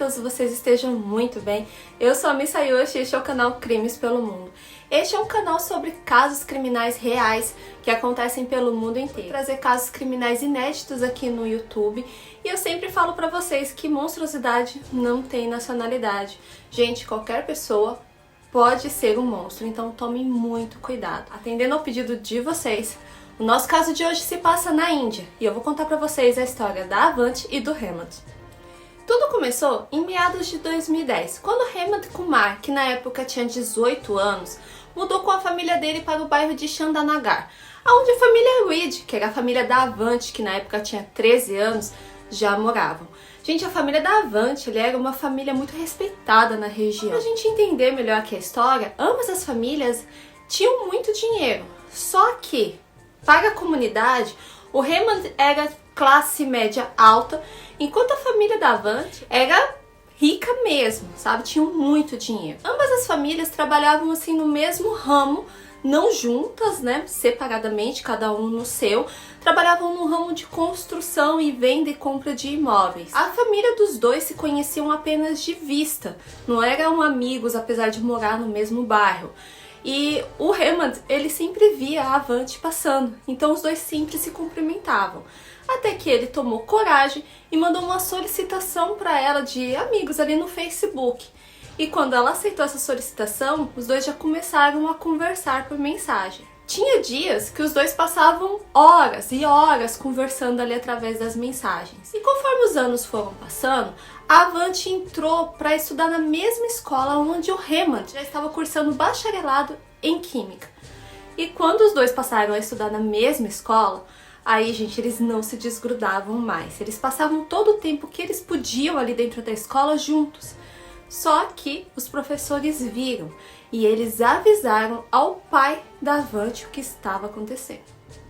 todos vocês estejam muito bem. Eu sou a Miss Sayushi e este é o canal Crimes pelo Mundo. Este é um canal sobre casos criminais reais que acontecem pelo mundo inteiro. Vou trazer casos criminais inéditos aqui no YouTube e eu sempre falo pra vocês que monstruosidade não tem nacionalidade. Gente, qualquer pessoa pode ser um monstro, então tomem muito cuidado. Atendendo ao pedido de vocês, o nosso caso de hoje se passa na Índia e eu vou contar pra vocês a história da Avanti e do Hemant. Tudo começou em meados de 2010, quando Hemant Kumar, que na época tinha 18 anos, mudou com a família dele para o bairro de Chandanagar, onde a família Reed, que era a família da Avanti, que na época tinha 13 anos, já moravam. Gente, a família da Avanti era uma família muito respeitada na região. Para a gente entender melhor aqui a história, ambas as famílias tinham muito dinheiro, só que para a comunidade, o Hemant era classe média alta, enquanto a família da Avanti era rica mesmo, sabe? Tinham muito dinheiro. Ambas as famílias trabalhavam assim no mesmo ramo, não juntas, né? Separadamente, cada um no seu. Trabalhavam no ramo de construção e venda e compra de imóveis. A família dos dois se conheciam apenas de vista, não eram amigos apesar de morar no mesmo bairro. E o Hemant, ele sempre via a Avanti passando, então os dois sempre se cumprimentavam. Até que ele tomou coragem e mandou uma solicitação para ela de amigos ali no Facebook. E quando ela aceitou essa solicitação, os dois já começaram a conversar por mensagem. Tinha dias que os dois passavam horas e horas conversando ali através das mensagens. E conforme os anos foram passando, a Avanti entrou para estudar na mesma escola onde o Hemant já estava cursando bacharelado em Química. E quando os dois passaram a estudar na mesma escola, aí, gente, eles não se desgrudavam mais. Eles passavam todo o tempo que eles podiam ali dentro da escola juntos. Só que os professores viram e eles avisaram ao pai da Avanti o que estava acontecendo.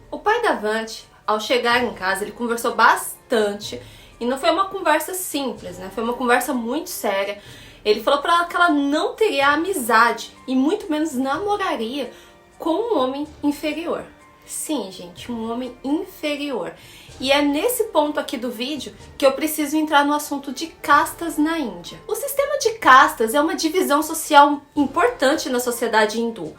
O pai da Avanti, ao chegar em casa, ele conversou bastante e não foi uma conversa simples, né? Foi uma conversa muito séria. Ele falou para ela que ela não teria amizade e muito menos namoraria com um homem inferior. Sim, gente, um homem inferior. E é nesse ponto aqui do vídeo que eu preciso entrar no assunto de castas na Índia. O sistema de castas é uma divisão social importante na sociedade hindu.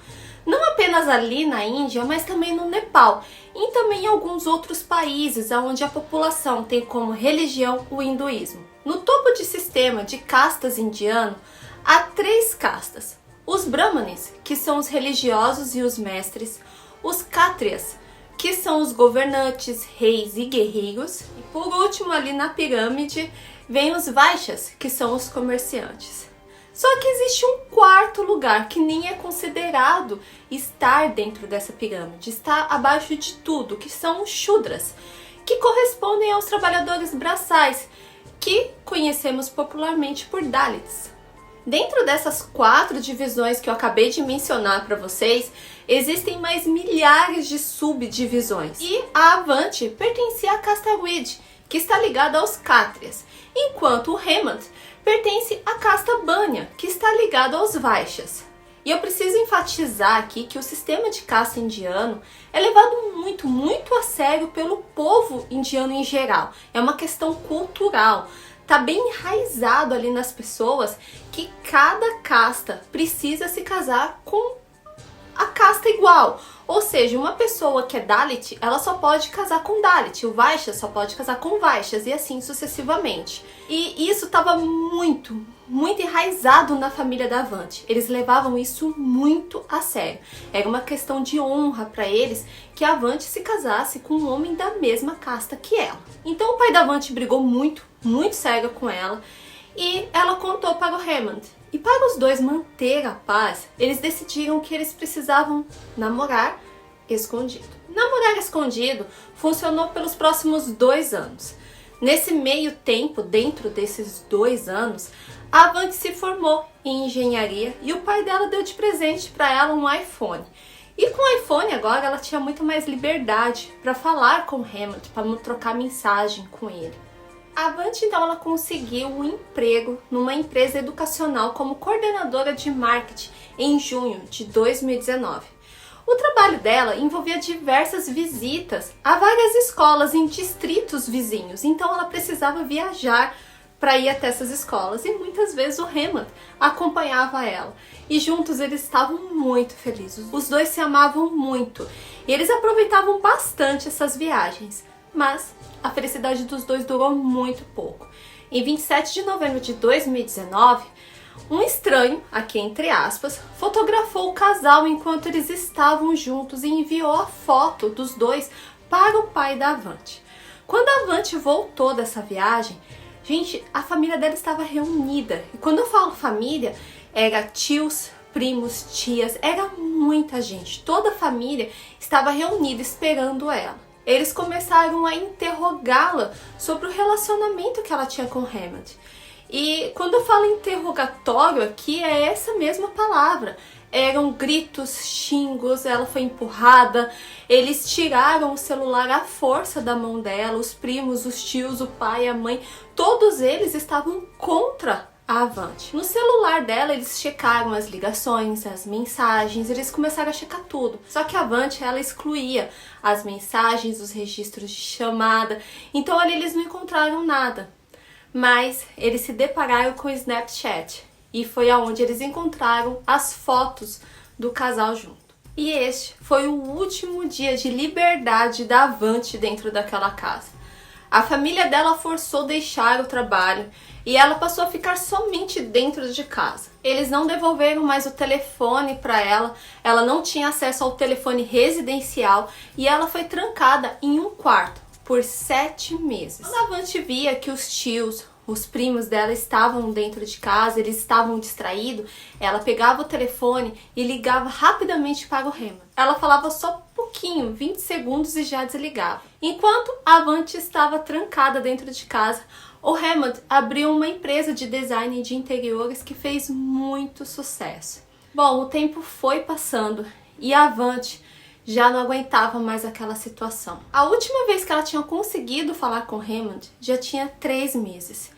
Não apenas ali na Índia, mas também no Nepal e também em alguns outros países onde a população tem como religião o hinduísmo. No topo de sistema de castas indiano, há 3 castas. Os Brahmanes, que são os religiosos e os mestres, os Kshatriyas, que são os governantes, reis e guerreiros, e por último ali na pirâmide vem os Vaishyas, que são os comerciantes. Só que existe um quarto lugar que nem é considerado estar dentro dessa pirâmide, está abaixo de tudo, que são os Shudras, que correspondem aos trabalhadores braçais, que conhecemos popularmente por Dalits. Dentro dessas 4 divisões que eu acabei de mencionar para vocês, existem mais milhares de subdivisões. E a Avanti pertencia à casta Reed, que está ligada aos Kshatriyas, enquanto o Hemant pertence à casta Banya, que está ligada aos Vaishyas. E eu preciso enfatizar aqui que o sistema de casta indiano é levado muito a sério pelo povo indiano em geral. É uma questão cultural. Tá bem enraizado ali nas pessoas que cada casta precisa se casar com a casta igual. Ou seja, uma pessoa que é Dalit, ela só pode casar com Dalit, o Vaishya só pode casar com Vaishyas e assim sucessivamente. E isso estava muito enraizado na família da Avanti. Eles levavam isso muito a sério. Era uma questão de honra para eles que a Avanti se casasse com um homem da mesma casta que ela. Então o pai da Avanti brigou muito sério com ela e ela contou para o Hemant. E para os dois manter a paz, eles decidiram que eles precisavam namorar escondido. Namorar escondido funcionou pelos próximos 2 anos. Nesse meio tempo, dentro desses 2 anos, a Avanti se formou em engenharia e o pai dela deu de presente para ela um iPhone. E com o iPhone agora ela tinha muito mais liberdade para falar com o Hemant, para trocar mensagem com ele. A Avanti então ela conseguiu um emprego numa empresa educacional como coordenadora de marketing em junho de 2019. O trabalho dela envolvia diversas visitas a várias escolas em distritos vizinhos, então ela precisava viajar para ir até essas escolas, e muitas vezes o Hammond acompanhava ela. E juntos eles estavam muito felizes. Os dois se amavam muito e eles aproveitavam bastante essas viagens. Mas a felicidade dos dois durou muito pouco. Em 27 de novembro de 2019, um estranho, aqui entre aspas, fotografou o casal enquanto eles estavam juntos e enviou a foto dos dois para o pai da Avanti. Quando a Avanti voltou dessa viagem, gente, a família dela estava reunida. E quando eu falo família, era tios, primos, tias, era muita gente. Toda a família estava reunida esperando ela. Eles começaram a interrogá-la sobre o relacionamento que ela tinha com Hammond. E quando eu falo interrogatório aqui, é essa mesma palavra. Eram gritos, xingos, ela foi empurrada, eles tiraram o celular à força da mão dela, os primos, os tios, o pai, a mãe, todos eles estavam contra a Avanti. No celular dela, eles checaram as ligações, as mensagens, eles começaram a checar tudo. Só que a Avanti, ela excluía as mensagens, os registros de chamada, então ali eles não encontraram nada. Mas eles se depararam com o Snapchat e foi aonde eles encontraram as fotos do casal junto. E este foi o último dia de liberdade da Avanti dentro daquela casa. A família dela forçou deixar o trabalho e ela passou a ficar somente dentro de casa. Eles não devolveram mais o telefone para ela não tinha acesso ao telefone residencial e ela foi trancada em um quarto por 7 meses. Quando a Avanti via que os tios, os primos dela estavam dentro de casa, eles estavam distraídos, ela pegava o telefone e ligava rapidamente para o Hammond. Ela falava só pouquinho, 20 segundos e já desligava. Enquanto a Avanti estava trancada dentro de casa, o Hammond abriu uma empresa de design de interiores que fez muito sucesso. Bom, o tempo foi passando e a Avanti já não aguentava mais aquela situação. A última vez que ela tinha conseguido falar com Hammond já tinha 3 meses.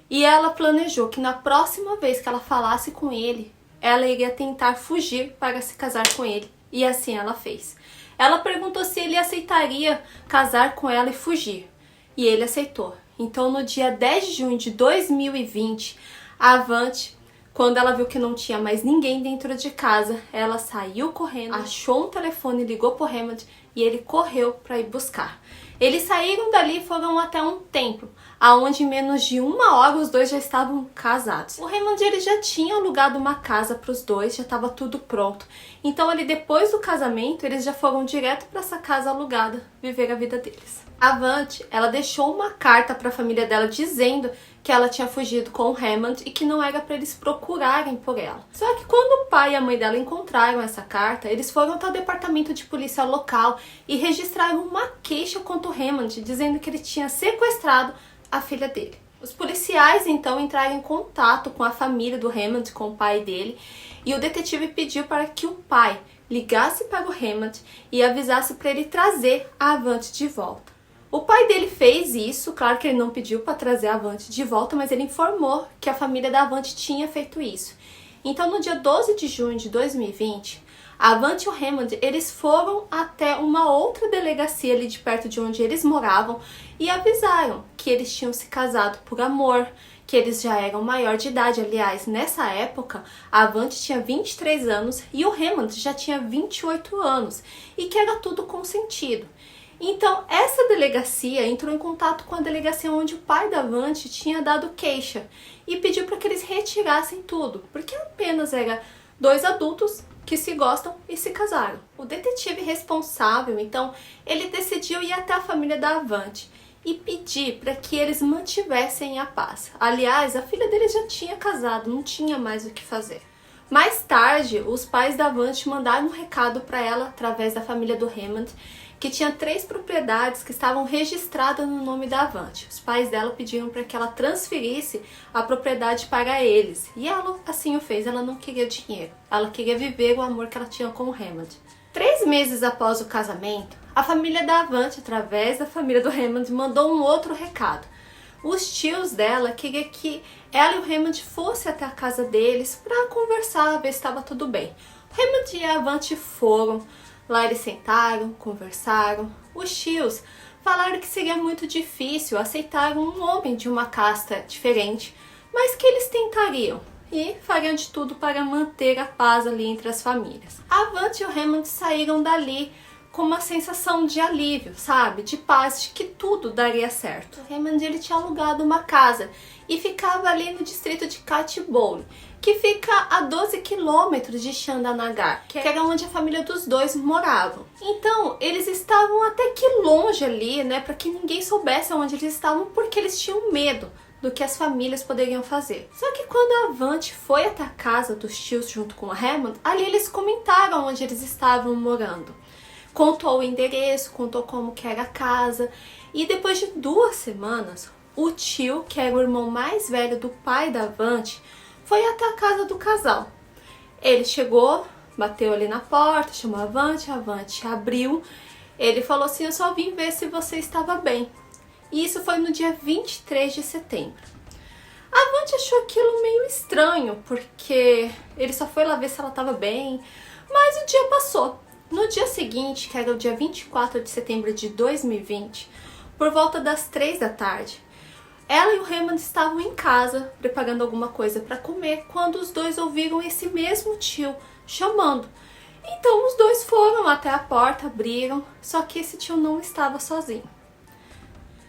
E ela planejou que na próxima vez que ela falasse com ele, ela iria tentar fugir para se casar com ele. E assim ela fez. Ela perguntou se ele aceitaria casar com ela e fugir. E ele aceitou. Então no dia 10 de junho de 2020, a Avanti, quando ela viu que não tinha mais ninguém dentro de casa, ela saiu correndo, achou um telefone, ligou pro Hammond e ele correu para ir buscar. Eles saíram dali e foram até um templo, aonde em menos de 1 hora os dois já estavam casados. O Hammond, ele já tinha alugado uma casa para os dois, já estava tudo pronto. Então ali depois do casamento, eles já foram direto para essa casa alugada, viver a vida deles. A Avanti, ela deixou uma carta para a família dela dizendo que ela tinha fugido com o Hammond e que não era para eles procurarem por ela. Só que quando o pai e a mãe dela encontraram essa carta, eles foram até o departamento de polícia local e registraram uma queixa contra o Hammond, dizendo que ele tinha sequestrado a filha dele. Os policiais então entraram em contato com a família do Hammond, com o pai dele, e o detetive pediu para que o pai ligasse para o Hammond e avisasse para ele trazer a Avanti de volta. O pai dele fez isso, claro que ele não pediu para trazer a Avanti de volta, mas ele informou que a família da Avanti tinha feito isso. Então no dia 12 de junho de 2020, a Avanti e o Hammond, eles foram até uma outra delegacia ali de perto de onde eles moravam e avisaram que eles tinham se casado por amor, que eles já eram maior de idade. Aliás, nessa época, a Avanti tinha 23 anos e o Hammond já tinha 28 anos e que era tudo consentido. Então, essa delegacia entrou em contato com a delegacia onde o pai da Avanti tinha dado queixa e pediu para que eles retirassem tudo, porque apenas eram 2 adultos que se gostam e se casaram. O detetive responsável, então, ele decidiu ir até a família da Avanti e pedir para que eles mantivessem a paz. Aliás, a filha deles já tinha casado, não tinha mais o que fazer. Mais tarde, os pais da Avanti mandaram um recado para ela através da família do Hammond, que tinha 3 propriedades que estavam registradas no nome da Avanti. Os pais dela pediram para que ela transferisse a propriedade para eles. E ela assim o fez, ela não queria dinheiro. Ela queria viver o amor que ela tinha com o Hammond. 3 meses após o casamento, a família da Avanti, através da família do Hammond, mandou um outro recado. Os tios dela queriam que ela e o Hammond fossem até a casa deles para conversar, ver se estava tudo bem. O Hammond e a Avanti foram. Lá eles sentaram, conversaram. Os tios Falaram que seria muito difícil aceitar um homem de uma casta diferente, mas que eles tentariam e fariam de tudo para manter a paz ali entre as famílias. A Vant e o Hammond saíram dali com uma sensação de alívio, sabe? De paz, de que tudo daria certo. O Hammond, ele tinha alugado uma casa e ficava ali no distrito de Katibole, que fica a 12 quilômetros de Chandanagar, que era onde a família dos dois moravam. Então, eles estavam até que longe ali, né, para que ninguém soubesse onde eles estavam, porque eles tinham medo do que as famílias poderiam fazer. Só que quando a Vant foi até a casa dos tios junto com a Hammond, ali eles comentaram onde eles estavam morando. Contou o endereço, contou como que era a casa, e depois de 2 semanas, o tio, que era o irmão mais velho do pai da Vant, foi até a casa do casal. Ele chegou, bateu ali na porta, chamou a Vant abriu. Ele falou assim: eu só vim ver se você estava bem. E isso foi no dia 23 de setembro. A Vant achou aquilo meio estranho, porque ele só foi lá ver se ela estava bem, mas o dia passou. No dia seguinte, que era o dia 24 de setembro de 2020, por volta das 3 da tarde, ela e o Hammond estavam em casa, preparando alguma coisa para comer, quando os dois ouviram esse mesmo tio chamando. Então os dois foram até a porta, abriram, só que esse tio não estava sozinho.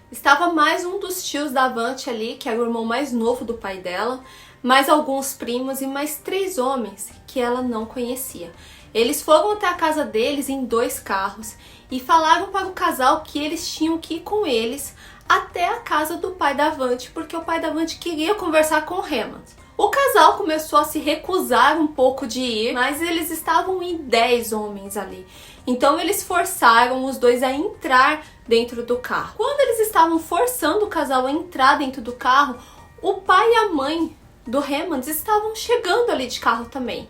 Estava mais um dos tios da Vant ali, que era o irmão mais novo do pai dela, mais alguns primos e mais 3 homens que ela não conhecia. Eles foram até a casa deles em 2 carros e falaram para o casal que eles tinham que ir com eles até a casa do pai da Vant, porque o pai da Vant queria conversar com o Hammond. O casal começou a se recusar um pouco de ir, mas eles estavam em 10 homens ali. Então eles forçaram os dois a entrar dentro do carro. Quando eles estavam forçando o casal a entrar dentro do carro, o pai e a mãe do Hammond estavam chegando ali de carro também.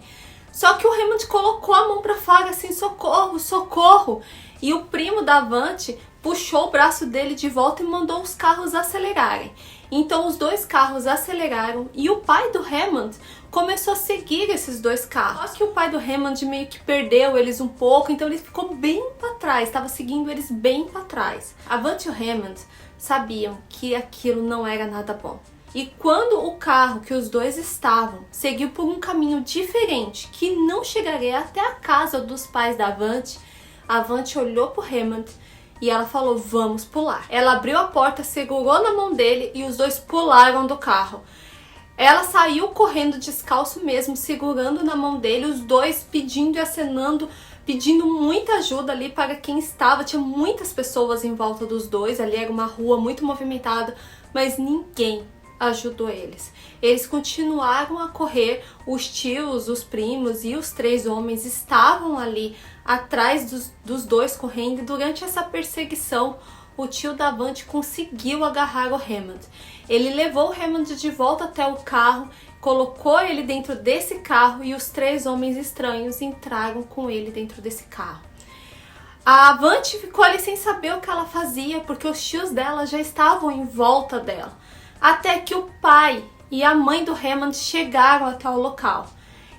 Só que o Hammond colocou a mão pra fora assim: socorro, socorro! E o primo da Vant puxou o braço dele de volta e mandou os carros acelerarem. Então os 2 carros aceleraram e o pai do Hammond começou a seguir esses 2 carros. Só que o pai do Hammond meio que perdeu eles um pouco, então ele ficou bem para trás, estava seguindo eles bem para trás. A Vant e o Hammond sabiam que aquilo não era nada bom. E quando o carro que os dois estavam seguiu por um caminho diferente, que não chegaria até a casa dos pais da Vant, a Vant olhou pro Hammond e ela falou: vamos pular. Ela abriu a porta, segurou na mão dele e os dois pularam do carro. Ela saiu correndo descalço mesmo, segurando na mão dele, os dois pedindo e acenando, pedindo muita ajuda ali para quem estava. Tinha muitas pessoas em volta dos dois, ali era uma rua muito movimentada, mas ninguém ajudou eles. Eles continuaram a correr, os tios, os primos e os 3 homens estavam ali atrás dos dois correndo, e durante essa perseguição o tio da Vant conseguiu agarrar o Hammond. Ele levou o Hammond de volta até o carro, colocou ele dentro desse carro e os 3 homens estranhos entraram com ele dentro desse carro. A Vant ficou ali sem saber o que ela fazia, porque os tios dela já estavam em volta dela. Até que o pai e a mãe do Hammond chegaram até o local.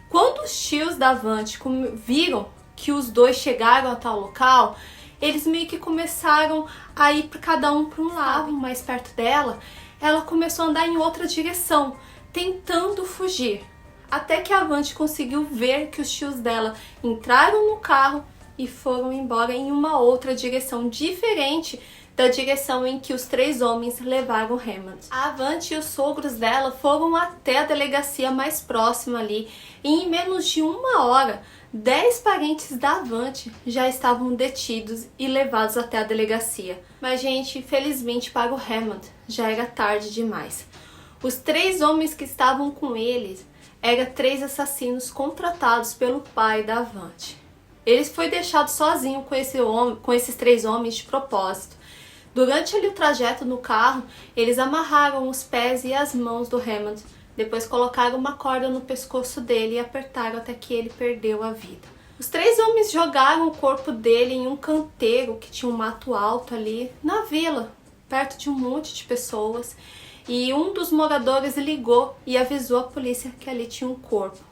Quando os tios da Vant viram que os dois chegaram até o local, eles meio que começaram a ir cada um para um lado, mais perto dela. Ela começou a andar em outra direção, tentando fugir. Até que a Vant conseguiu ver que os tios dela entraram no carro e foram embora em uma outra direção diferente da direção em que os 3 homens levaram Hammond. A Vant e os sogros dela foram até a delegacia mais próxima ali, e em menos de 1 hora, 10 parentes da Vant já estavam detidos e levados até a delegacia. Mas, gente, infelizmente para o Hammond, já era tarde demais. Os 3 homens que estavam com eles eram 3 assassinos contratados pelo pai da Vant. Ele foi deixado sozinho com esses 3 homens de propósito. Durante ali o trajeto no carro, eles amarraram os pés e as mãos do Hammond. Depois colocaram uma corda no pescoço dele e apertaram até que ele perdeu a vida. Os 3 homens jogaram o corpo dele em um canteiro que tinha um mato alto ali na vila, perto de um monte de pessoas. E um dos moradores ligou e avisou a polícia que ali tinha um corpo.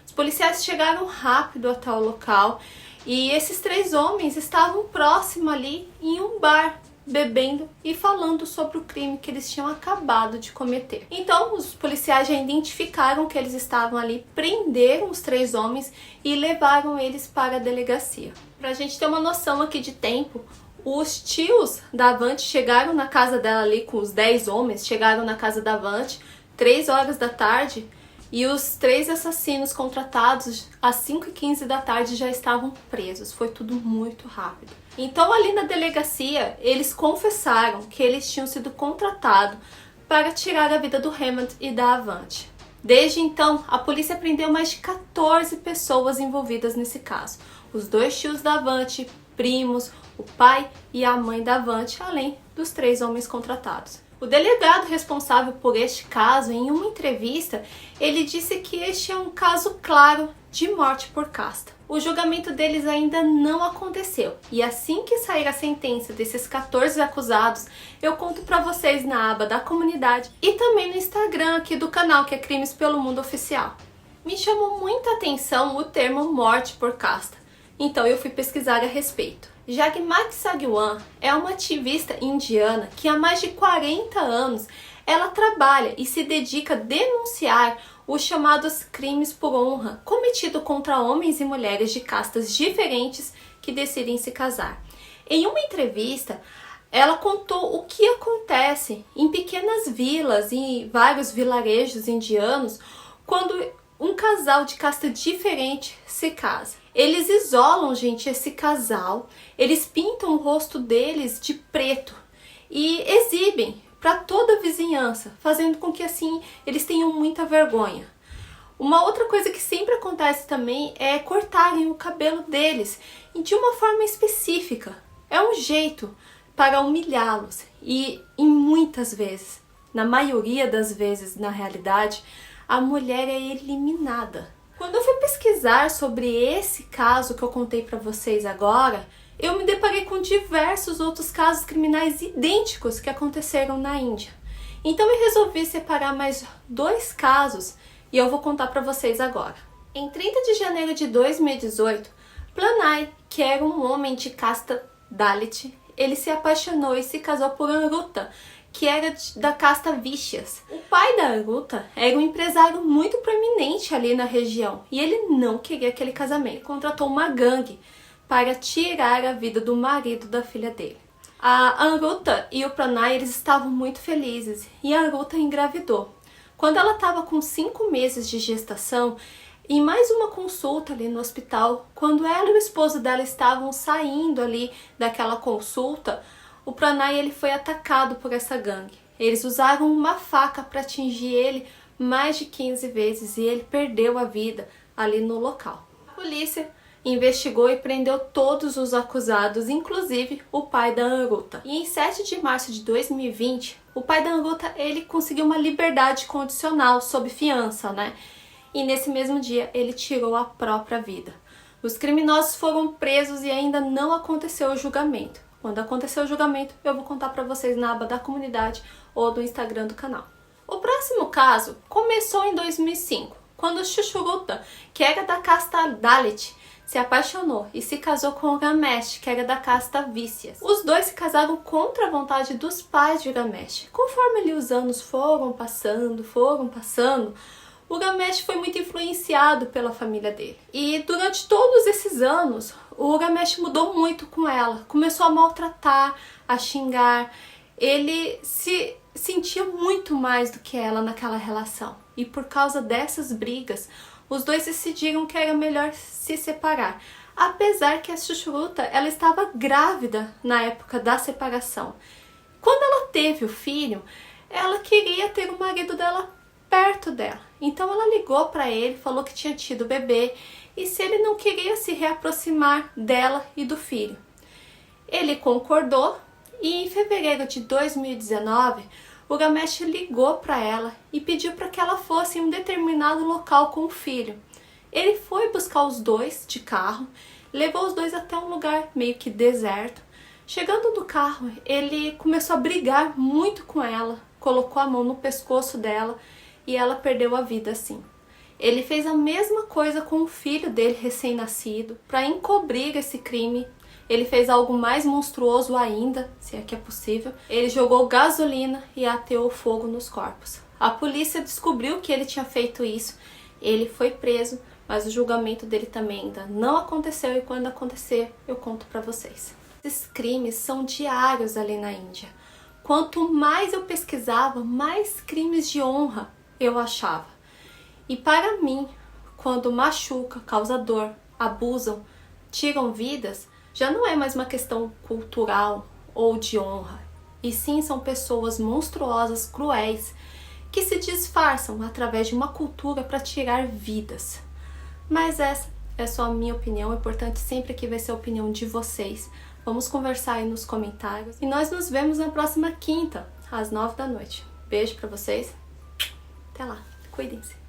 Os policiais chegaram rápido até o local e esses 3 homens estavam próximos ali em um bar bebendo e falando sobre o crime que eles tinham acabado de cometer. Então, os policiais já identificaram que eles estavam ali, prenderam os 3 homens e levaram eles para a delegacia. Pra gente ter uma noção aqui de tempo, os tios da Avante chegaram na casa dela ali com os 10 homens, chegaram na casa da Avante 3 horas da tarde, e os 3 assassinos contratados às 5h15 da tarde já estavam presos. Foi tudo muito rápido. Então, ali na delegacia, eles confessaram que eles tinham sido contratados para tirar a vida do Hammond e da Avante. Desde então, a polícia prendeu mais de 14 pessoas envolvidas nesse caso. Os 2 tios da Avante, primos, o pai e a mãe da Avante, além dos 3 homens contratados. O delegado responsável por este caso, em uma entrevista, ele disse que este é um caso claro de morte por casta. O julgamento deles ainda não aconteceu, e assim que sair a sentença desses 14 acusados, eu conto pra vocês na aba da comunidade e também no Instagram aqui do canal, que é Crimes pelo Mundo Oficial. Me chamou muita atenção o termo morte por casta, então eu fui pesquisar a respeito. Jagmeet Sangwan é uma ativista indiana que há mais de 40 anos ela trabalha e se dedica a denunciar os chamados crimes por honra cometidos contra homens e mulheres de castas diferentes que decidem se casar. Em uma entrevista, ela contou o que acontece em pequenas vilas e vários vilarejos indianos quando um casal de casta diferente se casa. Eles isolam, gente, esse casal, eles pintam o rosto deles de preto e exibem para toda a vizinhança, fazendo com que assim eles tenham muita vergonha. Uma outra coisa que sempre acontece também é cortarem o cabelo deles de uma forma específica. É um jeito para humilhá-los e muitas vezes, na maioria das vezes na realidade, a mulher é eliminada. Quando eu fui pesquisar sobre esse caso que eu contei para vocês agora, eu me deparei com diversos outros casos criminais idênticos que aconteceram na Índia. Então eu resolvi separar mais 2 casos e eu vou contar para vocês agora. Em 30 de janeiro de 2018, Pranay, que era um homem de casta Dalit, ele se apaixonou e se casou por Amruta, que era da casta Vishyas. O pai da Amruta era um empresário muito proeminente ali na região e ele não queria aquele casamento. Ele contratou uma gangue para tirar a vida do marido da filha dele. A Amruta e o Pranay, eles estavam muito felizes e a Amruta engravidou. Quando ela estava com 5 meses de gestação, em mais uma consulta ali no hospital, quando ela e o esposo dela estavam saindo ali daquela consulta, o Pranay ele foi atacado por essa gangue. Eles usaram uma faca para atingir ele mais de 15 vezes e ele perdeu a vida ali no local. A polícia investigou e prendeu todos os acusados, inclusive o pai da Amruta. E em 7 de março de 2020, o pai da Amruta ele conseguiu uma liberdade condicional sob fiança, né? E nesse mesmo dia ele tirou a própria vida. Os criminosos foram presos e ainda não aconteceu o julgamento. Quando acontecer o julgamento, eu vou contar para vocês na aba da comunidade ou do Instagram do canal. O próximo caso começou em 2005, quando Sushruta, que era da casta Dalit, se apaixonou e se casou com Ramesh, que era da casta Vishyas. Os dois se casaram contra a vontade dos pais de Ramesh. Conforme ali os anos foram passando, o Ramesh foi muito influenciado pela família dele. E durante todos esses anos, o Ramesh mudou muito com ela. Começou a maltratar, a xingar. Ele se sentia muito mais do que ela naquela relação. E por causa dessas brigas, os dois decidiram que era melhor se separar. Apesar que a Sushruta, ela estava grávida na época da separação. Quando ela teve o filho, ela queria ter o marido dela perto dela. Então ela ligou para ele, falou que tinha tido bebê e se ele não queria se reaproximar dela e do filho. Ele concordou e em fevereiro de 2019, o Ramesh ligou para ela e pediu para que ela fosse em um determinado local com o filho. Ele foi buscar os dois de carro, levou os dois até um lugar meio que deserto. Chegando no carro, ele começou a brigar muito com ela, colocou a mão no pescoço dela e ela perdeu a vida assim. Ele fez a mesma coisa com o filho dele recém-nascido. Para encobrir esse crime, Ele fez algo mais monstruoso ainda, se é que é possível. Ele jogou gasolina e ateou fogo nos corpos. A polícia descobriu que ele tinha feito isso, ele foi preso, mas o julgamento dele também ainda não aconteceu e quando acontecer eu conto pra vocês. Esses crimes são diários ali na Índia. Quanto mais eu pesquisava, mais crimes de honra eu achava. E para mim, quando machuca, causa dor, abusam, tiram vidas, já não é mais uma questão cultural ou de honra. E sim são pessoas monstruosas, cruéis, que se disfarçam através de uma cultura para tirar vidas. Mas essa é só a minha opinião, é importante sempre que vai ser a opinião de vocês. Vamos conversar aí nos comentários. E nós nos vemos na próxima quinta, às 9 da noite. Beijo pra vocês. Até lá. Cuidem-se.